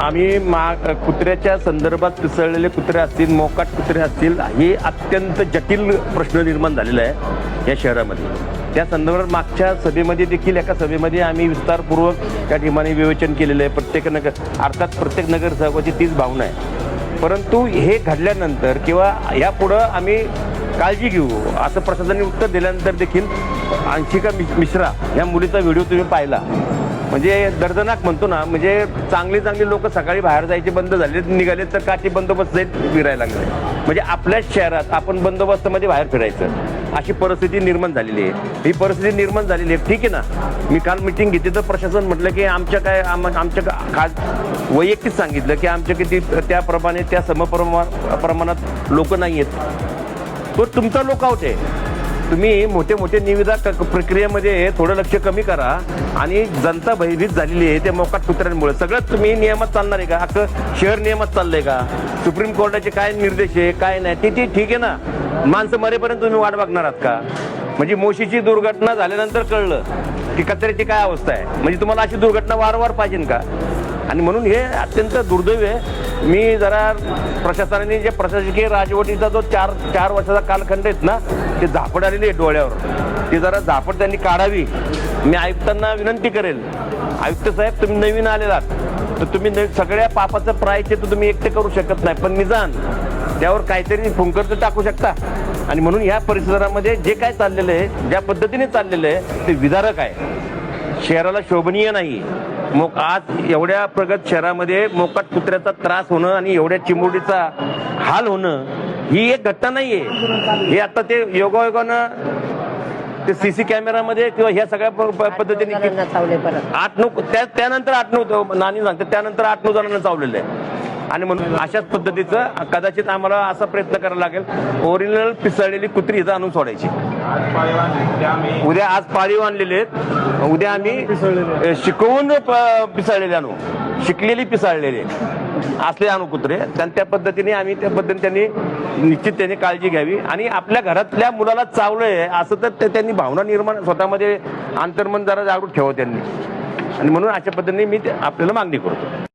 आम्ही कुत्र्याच्या संदर्भात पिसळलेले कुत्रे असतील, मोकाट कुत्रे असतील, हे अत्यंत जटिल प्रश्न निर्माण झालेला आहे या शहरामध्ये. त्या संदर्भात मागच्या सभेमध्ये देखील एका सभेमध्ये आम्ही विस्तारपूर्वक त्या ठिकाणी विवेचन केलेलं आहे. प्रत्येक अर्थात प्रत्येक नगरसेवकाची तीच भावना आहे. परंतु हे घडल्यानंतर किंवा यापुढं आम्ही काळजी घेऊ असं प्रशासनाने उत्तर दिल्यानंतर देखील अंशिका मिश्रा या मुलीचा व्हिडिओ तुम्ही पाहिला, म्हणजे दर्दनाक म्हणतो ना, म्हणजे चांगली लोक सकाळी बाहेर जायचे बंद झाले, निघाले तर काठी बंदोबस्त जाईल फिरायला लागले. म्हणजे आपल्याच शहरात आपण बंदोबस्तामध्ये बाहेर फिरायचं अशी परिस्थिती निर्माण झालेली आहे. ही परिस्थिती निर्माण झालेली आहे. ठीक आहे ना, मी काल मिटिंग घेतली तर प्रशासन म्हटलं की आमच्या खास वैयक्तिक सांगितलं की आमच्या किती त्याप्रमाणे त्या प्रमाणात लोक नाही आहेत. तो तुमचा लोकआउट आहे. तुम्ही मोठे निविदा प्रक्रियेमध्ये थोडं लक्ष कमी करा. आणि जनता भयभीत झालेली आहे त्या मोकाट कुत्र्यांमुळे. सगळं तुम्ही नियमात चालणार आहे का? अख्खं शहर नियमात चाललंय का? सुप्रीम कोर्टाचे काय निर्देश आहे काय नाही ते ठीक आहे ना. माणसं मरेपर्यंत तुम्ही वाट बघणार आहात का? म्हणजे मोशीची दुर्घटना झाल्यानंतर कळलं की कचऱ्याची काय अवस्था आहे. म्हणजे तुम्हाला अशी दुर्घटना वारंवार पाहिजे का? आणि म्हणून हे अत्यंत दुर्दैव आहे. मी जरा प्रशासनाने जे प्रशासकीय राजवटीचा जो चार वर्षाचा कालखंड आहेत ना, ते झापड आलेली आहे डोळ्यावर. ते जरा झापड त्यांनी काढावी. मी आयुक्तांना विनंती करेल, आयुक्त साहेब तुम्ही नवीन आलेलात तर तुम्ही सगळ्या पापाचं प्रायश्चित्त तुम्ही एकटे करू शकत नाही, पण निदान त्यावर काहीतरी फुंकर तर टाकू शकता. आणि म्हणून ह्या परिसरामध्ये जे काय चाललेलं आहे, ज्या पद्धतीने चाललेलं आहे ते विदारक आहे, शहराला शोभनीय नाही. आज एवढ्या प्रगत शहरामध्ये मोकाट कुत्र्याचा त्रास होणं आणि एवढ्या चिमुरडीचा हाल होणं ही एक घटना नाहीये. हे आता ते योगायोगानं ते सीसी कॅमेरामध्ये किंवा ह्या सगळ्या पद्धतीने त्यानंतर 8-9 नानी सांगते, त्यानंतर 8-9 जणांना चावलेलं आहे. आणि म्हणून अशाच पद्धतीचं कदाचित आम्हाला असा प्रयत्न करावा लागेल, ओरिजिनल पिसळलेली कुत्री इथं आणून सोडायची. उद्या आज पाळीव आणलेले आहेत, उद्या आम्ही शिकवून पिसळलेले आणू, शिकलेली पिसळलेले असले आणू कुत्रे. त्या पद्धतीने त्यांनी निश्चित त्यांनी काळजी घ्यावी. आणि आपल्या घरातल्या मुलाला चावलंय असं तर त्यांनी भावना निर्माण स्वतःमध्ये अंतर्मन जरा जागृत ठेवा त्यांनी. आणि म्हणून अशा पद्धतीने मी आपल्याला मागणी करतो.